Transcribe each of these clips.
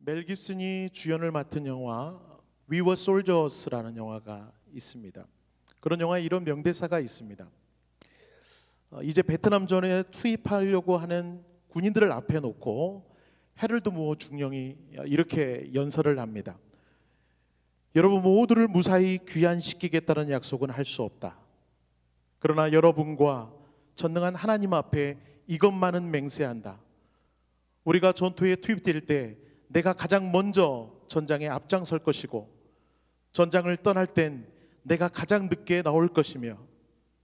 멜 깁슨이 주연을 맡은 영화 We Were Soldiers라는 영화가 있습니다. 그런 영화에 이런 명대사가 있습니다. 이제 베트남전에 투입하려고 하는 군인들을 앞에 놓고 해럴드 무어 중령이 이렇게 연설을 합니다. 여러분 모두를 무사히 귀환시키겠다는 약속은 할 수 없다. 그러나 여러분과 전능한 하나님 앞에 이것만은 맹세한다. 우리가 전투에 투입될 때 내가 가장 먼저 전장에 앞장설 것이고 전장을 떠날 땐 내가 가장 늦게 나올 것이며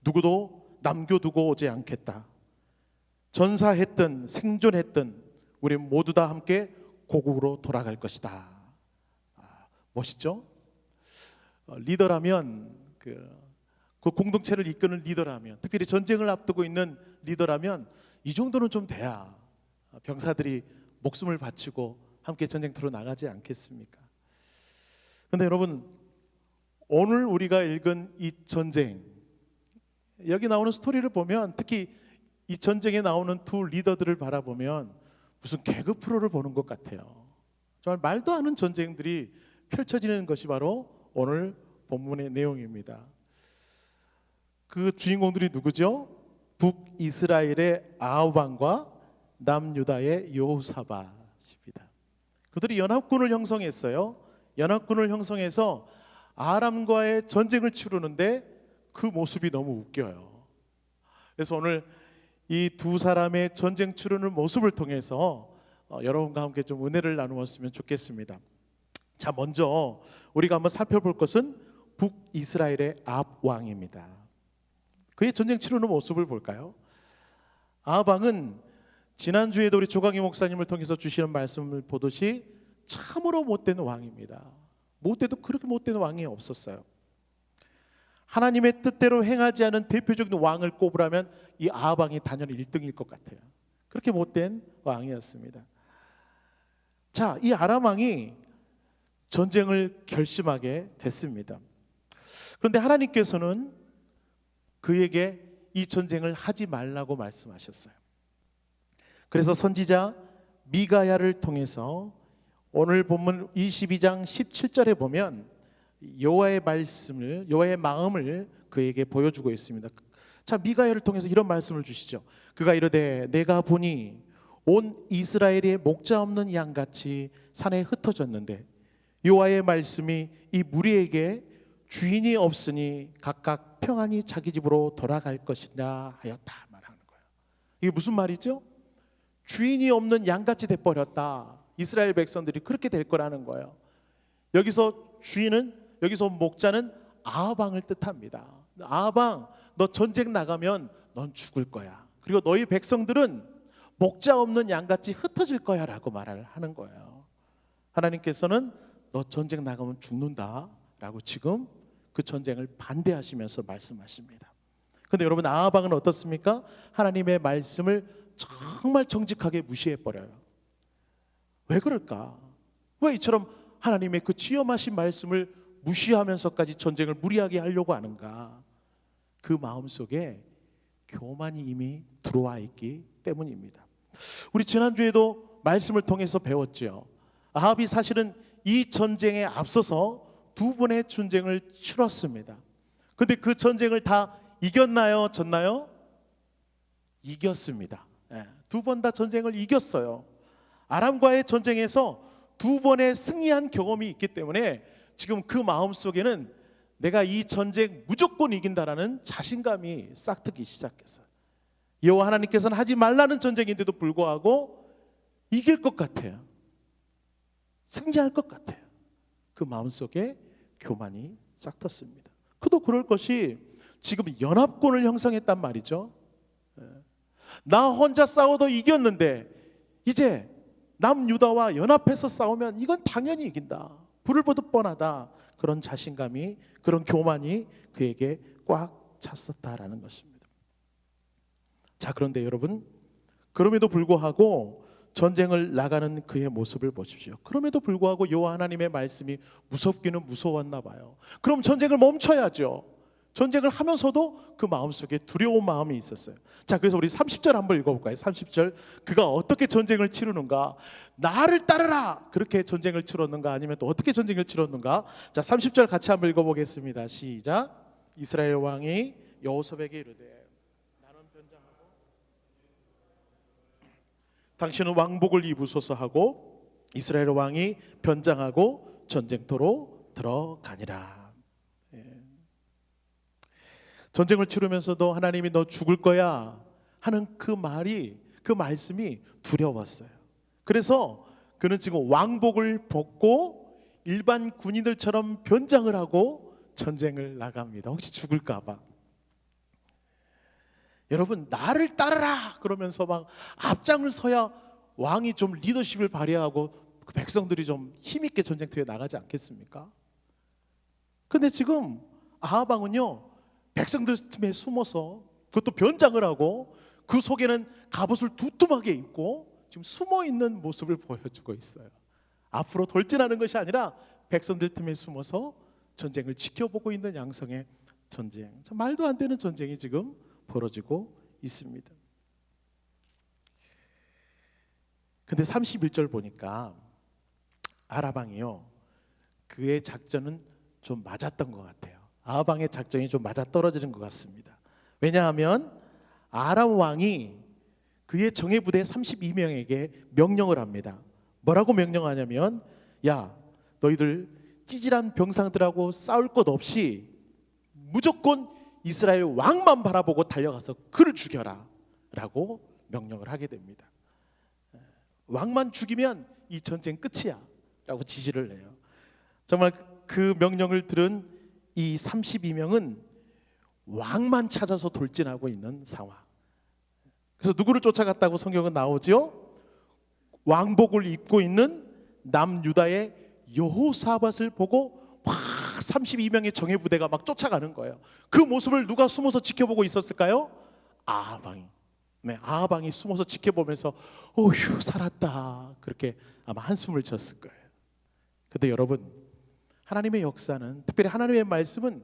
누구도 남겨두고 오지 않겠다. 전사했든 생존했든 우리 모두 다 함께 고국으로 돌아갈 것이다. 멋있죠? 리더라면 그 공동체를 이끄는 리더라면, 특별히 전쟁을 앞두고 있는 리더라면 이 정도는 좀 돼야 병사들이 목숨을 바치고 함께 전쟁터로 나가지 않겠습니까? 그런데 여러분, 오늘 우리가 읽은 이 전쟁, 여기 나오는 스토리를 보면, 특히 이 전쟁에 나오는 두 리더들을 바라보면 무슨 개그 프로를 보는 것 같아요. 정말 말도 안 하는 전쟁들이 펼쳐지는 것이 바로 오늘 본문의 내용입니다. 그 주인공들이 누구죠? 북이스라엘의 아합 왕과 남유다의 여호사밧입니다. 그들이 연합군을 형성했어요. 연합군을 형성해서 아람과의 전쟁을 치르는데 그 모습이 너무 웃겨요. 그래서 오늘 이 두 사람의 전쟁 치르는 모습을 통해서 여러분과 함께 좀 은혜를 나누었으면 좋겠습니다. 자, 먼저 우리가 한번 살펴볼 것은 북이스라엘의 아합 왕입니다. 그의 전쟁 치르는 모습을 볼까요? 아합 왕은 지난주에도 우리 조광희 목사님을 통해서 주시는 말씀을 보듯이 참으로 못된 왕입니다. 못돼도 그렇게 못된 왕이 없었어요. 하나님의 뜻대로 행하지 않은 대표적인 왕을 꼽으라면 이 아합 왕이 단연히 1등일 것 같아요. 그렇게 못된 왕이었습니다. 자, 이 아람 왕이 전쟁을 결심하게 됐습니다. 그런데 하나님께서는 그에게 이 전쟁을 하지 말라고 말씀하셨어요. 그래서 선지자 미가야를 통해서 오늘 본문 22장 17절에 보면 여호와의 말씀을, 여호와의 마음을 그에게 보여주고 있습니다. 자, 미가야를 통해서 이런 말씀을 주시죠. 그가 이르되 내가 보니 온 이스라엘이 목자 없는 양같이 산에 흩어졌는데 여호와의 말씀이 이 무리에게 주인이 없으니 각각 평안히 자기 집으로 돌아갈 것이냐 하였다 말하는 거예요. 이게 무슨 말이죠? 주인이 없는 양같이 돼버렸다. 이스라엘 백성들이 그렇게 될 거라는 거예요. 여기서 주인은, 여기서 목자는 아합 왕을 뜻합니다. 아합 왕, 너 전쟁 나가면 넌 죽을 거야. 그리고 너희 백성들은 목자 없는 양같이 흩어질 거야 라고 말을 하는 거예요. 하나님께서는 너 전쟁 나가면 죽는다 라고 지금 그 전쟁을 반대하시면서 말씀하십니다. 그런데 여러분, 아합 왕은 어떻습니까? 하나님의 말씀을 정말 정직하게 무시해버려요. 왜 그럴까? 왜 이처럼 하나님의 그 지엄하신 말씀을 무시하면서까지 전쟁을 무리하게 하려고 하는가? 그 마음속에 교만이 이미 들어와 있기 때문입니다. 우리 지난주에도 말씀을 통해서 배웠죠. 아합이 사실은 이 전쟁에 앞서서 두 번의 전쟁을 치렀습니다. 그런데 그 전쟁을 다 이겼나요? 졌나요? 이겼습니다. 두 번 다 전쟁을 이겼어요. 아람과의 전쟁에서 두 번의 승리한 경험이 있기 때문에 지금 그 마음속에는 내가 이 전쟁 무조건 이긴다라는 자신감이 싹트기 시작했어요. 여호와 하나님께서는 하지 말라는 전쟁인데도 불구하고 이길 것 같아요. 승리할 것 같아요. 그 마음속에 교만이 싹텄습니다. 그도 그럴 것이 지금 연합군을 형성했단 말이죠. 나 혼자 싸워도 이겼는데 이제 남유다와 연합해서 싸우면 이건 당연히 이긴다. 불을 보듯 뻔하다. 그런 자신감이, 그런 교만이 그에게 꽉 찼었다라는 것입니다. 자, 그런데 여러분, 그럼에도 불구하고 전쟁을 나가는 그의 모습을 보십시오. 그럼에도 불구하고 여호와 하나님의 말씀이 무섭기는 무서웠나 봐요. 그럼 전쟁을 멈춰야죠. 전쟁을 하면서도 그 마음속에 두려운 마음이 있었어요. 자, 그래서 우리 30절 한번 읽어볼까요? 30절. 그가 어떻게 전쟁을 치르는가? 나를 따르라! 그렇게 전쟁을 치렀는가? 아니면 또 어떻게 전쟁을 치렀는가? 자, 30절 같이 한번 읽어보겠습니다. 시작. 이스라엘 왕이 여호수아에게 이르되 나는 변장하고 당신은 왕복을 입으소서 하고 이스라엘 왕이 변장하고 전쟁터로 들어가니라. 전쟁을 치르면서도 하나님이 너 죽을 거야 하는 그 말이, 그 말씀이 두려웠어요. 그래서 그는 지금 왕복을 벗고 일반 군인들처럼 변장을 하고 전쟁을 나갑니다. 혹시 죽을까 봐. 여러분, 나를 따르라 그러면서 막 앞장을 서야 왕이 좀 리더십을 발휘하고 그 백성들이 좀 힘있게 전쟁터에 나가지 않겠습니까? 근데 지금 아합 왕은요, 백성들 틈에 숨어서, 그것도 변장을 하고 그 속에는 갑옷을 두툼하게 입고 지금 숨어 있는 모습을 보여주고 있어요. 앞으로 돌진하는 것이 아니라 백성들 틈에 숨어서 전쟁을 지켜보고 있는 양성의 전쟁. 참 말도 안 되는 전쟁이 지금 벌어지고 있습니다. 근데 31절 보니까 아합 왕이요, 그의 작전은 좀 맞았던 것 같아요. 아합 왕의 작전이 좀 맞아떨어지는 것 같습니다. 왜냐하면 아람 왕이 그의 정예부대 32명에게 명령을 합니다. 뭐라고 명령하냐면, 야, 너희들 찌질한 병상들하고 싸울 것 없이 무조건 이스라엘 왕만 바라보고 달려가서 그를 죽여라 라고 명령을 하게 됩니다. 왕만 죽이면 이 전쟁 끝이야 라고 지시를 해요. 정말 그 명령을 들은 이 32명은 왕만 찾아서 돌진하고 있는 상황. 그래서 누구를 쫓아갔다고 성경은 나오죠? 왕복을 입고 있는 남유다의 여호사밧을 보고 막 32명의 정예부대가 막 쫓아가는 거예요. 그 모습을 누가 숨어서 지켜보고 있었을까요? 아합 왕이. 네, 아합 왕이 숨어서 지켜보면서 어휴, 살았다, 그렇게 아마 한숨을 쳤을 거예요. 근데 여러분, 하나님의 역사는, 특별히 하나님의 말씀은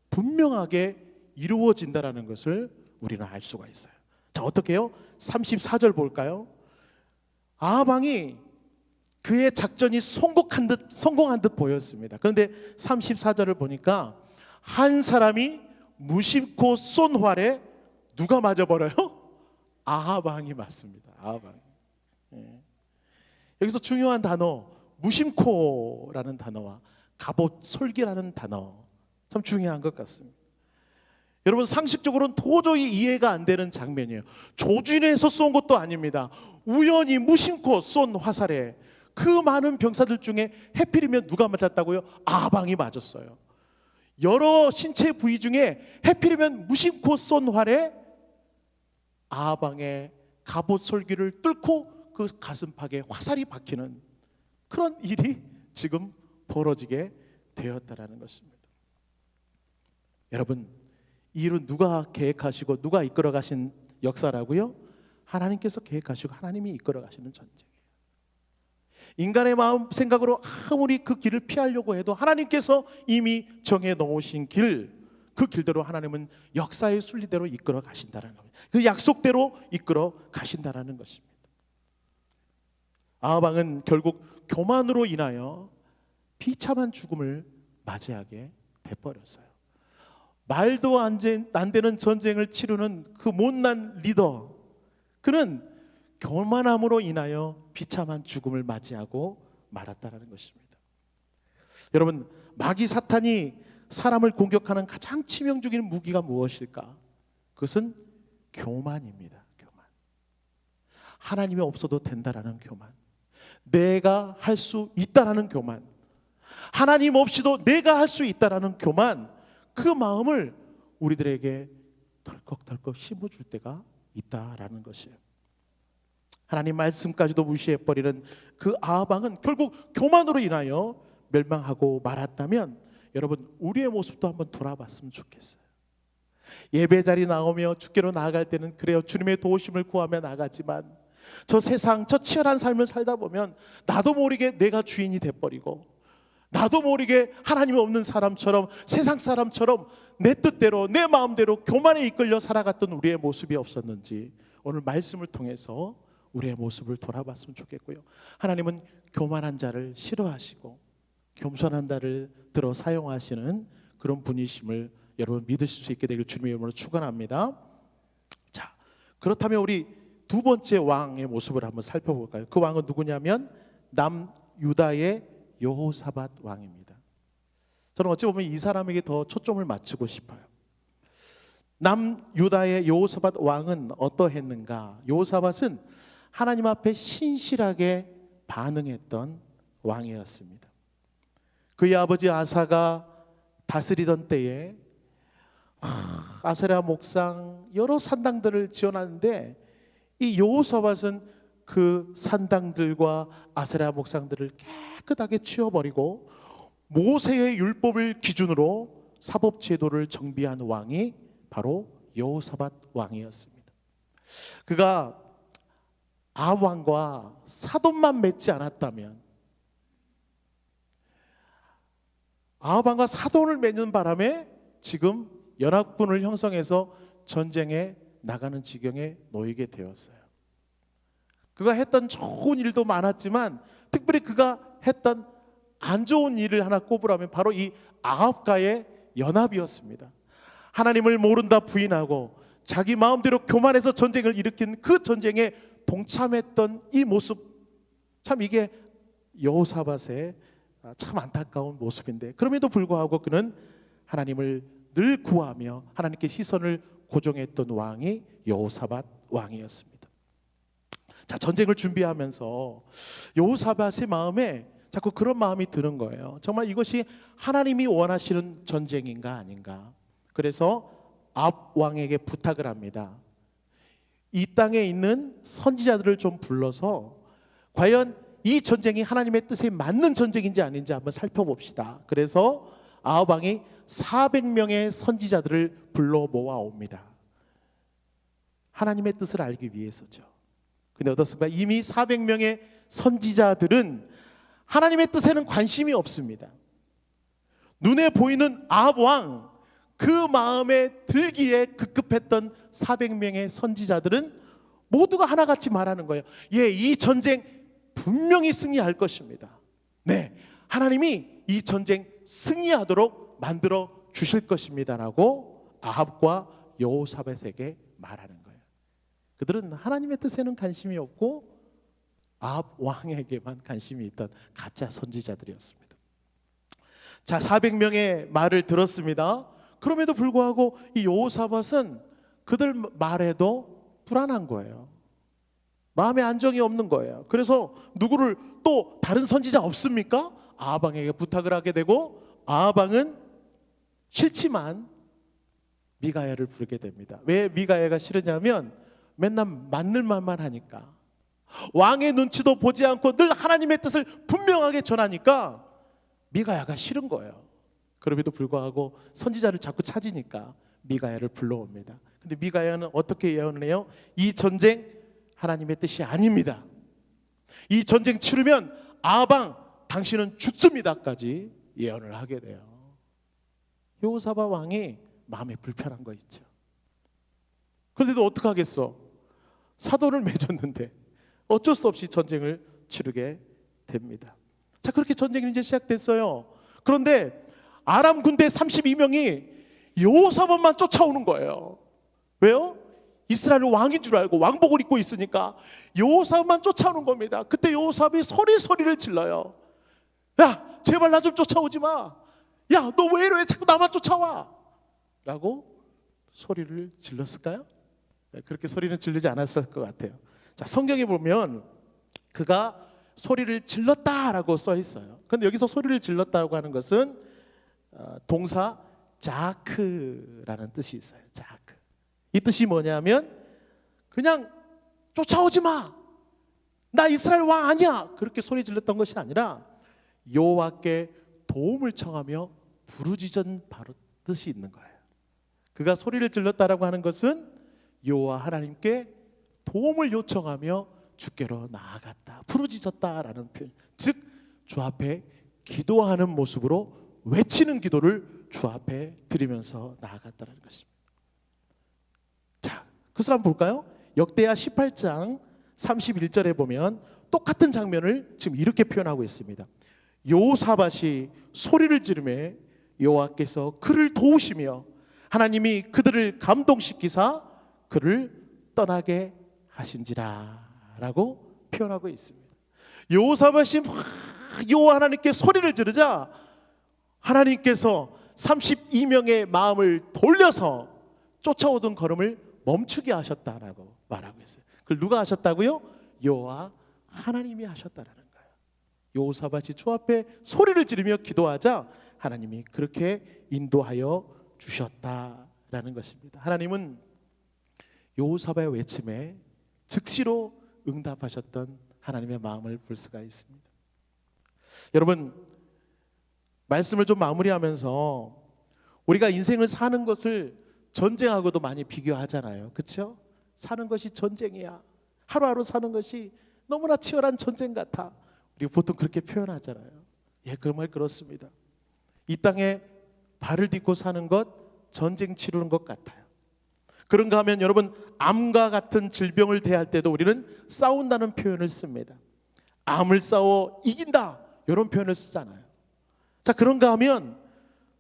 분명하게 이루어진다라는 것을 우리는 알 수가 있어요. 자, 어떻게 해요? 34절 볼까요? 아합 왕이 그의 작전이 성공한 듯 보였습니다. 그런데 34절을 보니까 한 사람이 무심코 쏜 활에 누가 맞아버려요? 아합 왕이 맞습니다. 아합 왕이. 예. 여기서 중요한 단어, 무심코라는 단어와 갑옷 솔기라는 단어, 참 중요한 것 같습니다. 여러분, 상식적으로는 도저히 이해가 안 되는 장면이에요. 조준해서 쏜 것도 아닙니다. 우연히 무심코 쏜 화살에 그 많은 병사들 중에 해필이면 누가 맞았다고요? 아합 왕이 맞았어요. 여러 신체 부위 중에 해필이면 무심코 쏜 활에 아합 왕의 갑옷 솔기를 뚫고 그 가슴팍에 화살이 박히는 그런 일이 지금 벌어지게 되었다라는 것입니다. 여러분, 이 일은 누가 계획하시고 누가 이끌어 가신 역사라고요? 하나님께서 계획하시고 하나님이 이끌어 가시는 전쟁이에요. 인간의 마음 생각으로 아무리 그 길을 피하려고 해도 하나님께서 이미 정해 놓으신 길, 그 길대로 하나님은 역사의 순리대로 이끌어 가신다는 겁니다. 그 약속대로 이끌어 가신다는 것입니다. 아합 왕은 결국 교만으로 인하여 비참한 죽음을 맞이하게 돼버렸어요. 말도 안 되는 전쟁을 치르는 그 못난 리더, 그는 교만함으로 인하여 비참한 죽음을 맞이하고 말았다는 것입니다. 여러분, 마귀 사탄이 사람을 공격하는 가장 치명적인 무기가 무엇일까? 그것은 교만입니다. 교만. 하나님이 없어도 된다라는 교만, 내가 할 수 있다라는 교만, 하나님 없이도 내가 할 수 있다라는 교만, 그 마음을 우리들에게 덜컥덜컥 심어줄 때가 있다라는 것이에요. 하나님 말씀까지도 무시해버리는 그 아합 왕은 결국 교만으로 인하여 멸망하고 말았다면, 여러분, 우리의 모습도 한번 돌아봤으면 좋겠어요. 예배 자리 나오며 주께로 나아갈 때는 그래요, 주님의 도우심을 구하며 나가지만 저 세상, 저 치열한 삶을 살다 보면 나도 모르게 내가 주인이 돼버리고 나도 모르게 하나님 없는 사람처럼, 세상 사람처럼 내 뜻대로 내 마음대로 교만에 이끌려 살아갔던 우리의 모습이 없었는지 오늘 말씀을 통해서 우리의 모습을 돌아봤으면 좋겠고요. 하나님은 교만한 자를 싫어하시고 겸손한 자를 들어 사용하시는 그런 분이심을 여러분 믿으실 수 있게 되길 주님의 이름으로 축원합니다. 자, 그렇다면 우리 두 번째 왕의 모습을 한번 살펴볼까요? 그 왕은 누구냐면 남유다의 여호사밧 왕입니다. 저는 어찌 보면 이 사람에게 더 초점을 맞추고 싶어요. 남유다의 여호사밧 왕은 어떠했는가? 여호사밧은 하나님 앞에 신실하게 반응했던 왕이었습니다. 그의 아버지 아사가 다스리던 때에 아세라 목상 여러 산당들을 지어놨는데 이 여호사밧은 그 산당들과 아세라 목상들을 깨끗하게 치워버리고 모세의 율법을 기준으로 사법제도를 정비한 왕이 바로 여호사밧 왕이었습니다. 그가 아합 왕과 사돈만 맺지 않았다면, 아합 왕과 사돈을 맺는 바람에 지금 연합군을 형성해서 전쟁에 나가는 지경에 놓이게 되었어요. 그가 했던 좋은 일도 많았지만 특별히 그가 했던 안 좋은 일을 하나 꼽으라면 바로 이 아합과의 연합이었습니다. 하나님을 모른다 부인하고 자기 마음대로 교만해서 전쟁을 일으킨 그 전쟁에 동참했던 이 모습, 참 이게 여호사밧의 참 안타까운 모습인데, 그럼에도 불구하고 그는 하나님을 늘 구하며 하나님께 시선을 고정했던 왕이 여호사밧 왕이었습니다. 자, 전쟁을 준비하면서 여호사밧의 마음에 자꾸 그런 마음이 드는 거예요. 정말 이것이 하나님이 원하시는 전쟁인가 아닌가. 그래서 아합 왕에게 부탁을 합니다. 이 땅에 있는 선지자들을 좀 불러서 과연 이 전쟁이 하나님의 뜻에 맞는 전쟁인지 아닌지 한번 살펴봅시다. 그래서 아합 왕이 400명의 선지자들을 불러 모아옵니다. 하나님의 뜻을 알기 위해서죠. 근데 어떻습니까? 이미 400명의 선지자들은 하나님의 뜻에는 관심이 없습니다. 눈에 보이는 아합 왕, 그 마음에 들기에 급급했던 400명의 선지자들은 모두가 하나같이 말하는 거예요. 예, 이 전쟁 분명히 승리할 것입니다. 네, 하나님이 이 전쟁 승리하도록 만들어 주실 것입니다라고 아합과 여호사밧에게 말하는 거예요. 그들은 하나님의 뜻에는 관심이 없고 아합 왕에게만 관심이 있던 가짜 선지자들이었습니다. 자, 400명의 말을 들었습니다. 그럼에도 불구하고 이 여호사밧은 그들 말에도 불안한 거예요. 마음에 안정이 없는 거예요. 그래서 누구를 또 다른 선지자 없습니까? 아합 왕에게 부탁을 하게 되고 아합 왕은 싫지만 미가야를 부르게 됩니다. 왜 미가야가 싫으냐면 맨날 맞는 말만 하니까, 왕의 눈치도 보지 않고 늘 하나님의 뜻을 분명하게 전하니까 미가야가 싫은 거예요. 그럼에도 불구하고 선지자를 자꾸 찾으니까 미가야를 불러옵니다. 근데 미가야는 어떻게 예언을 해요? 이 전쟁 하나님의 뜻이 아닙니다. 이 전쟁 치르면 아합 왕 당신은 죽습니다까지 예언을 하게 돼요. 여호사밧 왕이 마음에 불편한 거 있죠. 그런데도 어떡하겠어? 사돈을 맺었는데 어쩔 수 없이 전쟁을 치르게 됩니다. 자, 그렇게 전쟁이 이제 시작됐어요. 그런데 아람 군대 32명이 여호사밧만 쫓아오는 거예요. 왜요? 이스라엘 왕인 줄 알고 왕복을 입고 있으니까 여호사밧만 쫓아오는 겁니다. 그때 여호사밧이 소리를 질러요. 야, 제발 나 좀 쫓아오지 마. 야, 너 왜 이래? 자꾸 나만 쫓아와. 라고 소리를 질렀을까요? 그렇게 소리는 지르지 않았을 것 같아요. 자, 성경에 보면 그가 소리를 질렀다라고 써 있어요. 그런데 여기서 소리를 질렀다고 하는 것은 동사 자크라는 뜻이 있어요. 자크. 이 뜻이 뭐냐면 그냥 쫓아오지 마. 나 이스라엘 왕 아니야. 그렇게 소리 질렀던 것이 아니라 여호와께 도움을 청하며 부르짖은 바로 뜻이 있는 거예요. 그가 소리를 질렀다라고 하는 것은 여호와 하나님께 도움을 요청하며 주께로 나아갔다, 부르짖었다라는 표현. 즉 주 앞에 기도하는 모습으로 외치는 기도를 주 앞에 드리면서 나아갔다는 것입니다. 자, 그것을 한번 볼까요? 역대하 18장 31절에 보면 똑같은 장면을 지금 이렇게 표현하고 있습니다. 여호사밧이 소리를 지르매 여호와께서 그를 도우시며 하나님이 그들을 감동시키사 그를 떠나게 하신지라 라고 표현하고 있습니다. 여호사밧이 막 여호와 하나님께 소리를 지르자 하나님께서 32명의 마음을 돌려서 쫓아오던 걸음을 멈추게 하셨다라고 말하고 있어요. 그걸 누가 하셨다고요? 여호와 하나님이 하셨다라는 거예요. 여호사밧이 주 앞에 소리를 지르며 기도하자 하나님이 그렇게 인도하여 주셨다라는 것입니다. 하나님은 여호사밧의 외침에 즉시로 응답하셨던 하나님의 마음을 볼 수가 있습니다. 여러분, 말씀을 좀 마무리하면서 우리가 인생을 사는 것을 전쟁하고도 많이 비교하잖아요. 그렇죠? 사는 것이 전쟁이야. 하루하루 사는 것이 너무나 치열한 전쟁 같아. 우리가 보통 그렇게 표현하잖아요. 예, 그 말 그렇습니다. 이 땅에 발을 딛고 사는 것 전쟁 치르는 것 같아요. 그런가 하면 여러분, 암과 같은 질병을 대할 때도 우리는 싸운다는 표현을 씁니다. 암을 싸워 이긴다, 이런 표현을 쓰잖아요. 자, 그런가 하면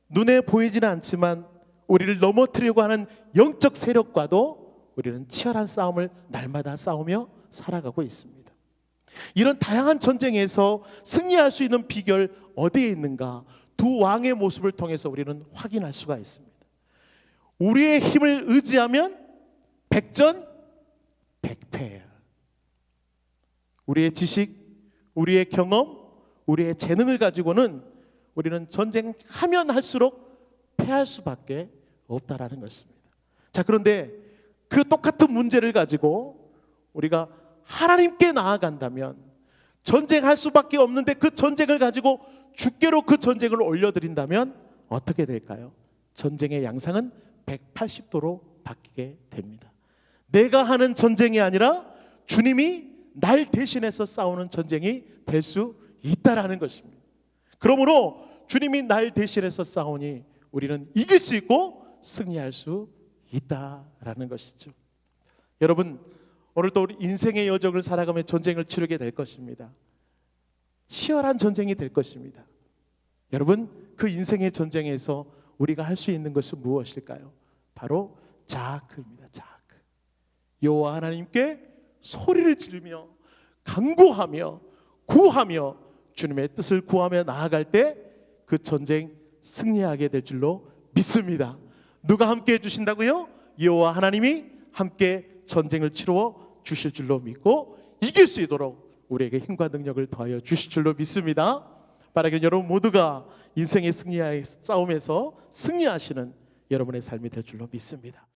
눈에 보이지는 않지만 우리를 넘어뜨리려고 하는 영적 세력과도 우리는 치열한 싸움을 날마다 싸우며 살아가고 있습니다. 이런 다양한 전쟁에서 승리할 수 있는 비결 어디에 있는가? 두 왕의 모습을 통해서 우리는 확인할 수가 있습니다. 우리의 힘을 의지하면 백전백패예요. 우리의 지식, 우리의 경험, 우리의 재능을 가지고는 우리는 전쟁하면 할수록 패할 수밖에 없다라는 것입니다. 자, 그런데 그 똑같은 문제를 가지고 우리가 하나님께 나아간다면 전쟁할 수밖에 없는데 그 전쟁을 가지고 주께로 그 전쟁을 올려드린다면 어떻게 될까요? 전쟁의 양상은 180도로 바뀌게 됩니다. 내가 하는 전쟁이 아니라 주님이 날 대신해서 싸우는 전쟁이 될 수 있다라는 것입니다. 그러므로 주님이 날 대신해서 싸우니 우리는 이길 수 있고 승리할 수 있다라는 것이죠. 여러분, 오늘도 우리 인생의 여정을 살아가며 전쟁을 치르게 될 것입니다. 치열한 전쟁이 될 것입니다. 여러분, 그 인생의 전쟁에서 우리가 할 수 있는 것은 무엇일까요? 바로 자아크입니다. 자아크. 여호와 하나님께 소리를 지르며 간구하며 구하며 주님의 뜻을 구하며 나아갈 때 그 전쟁 승리하게 될 줄로 믿습니다. 누가 함께 해주신다고요? 여호와 하나님이 함께 전쟁을 치루어 주실 줄로 믿고 이길 수 있도록 우리에게 힘과 능력을 더하여 주실 줄로 믿습니다. 바라기는 여러분 모두가 인생의 승리의 싸움에서 승리하시는 여러분의 삶이 될 줄로 믿습니다.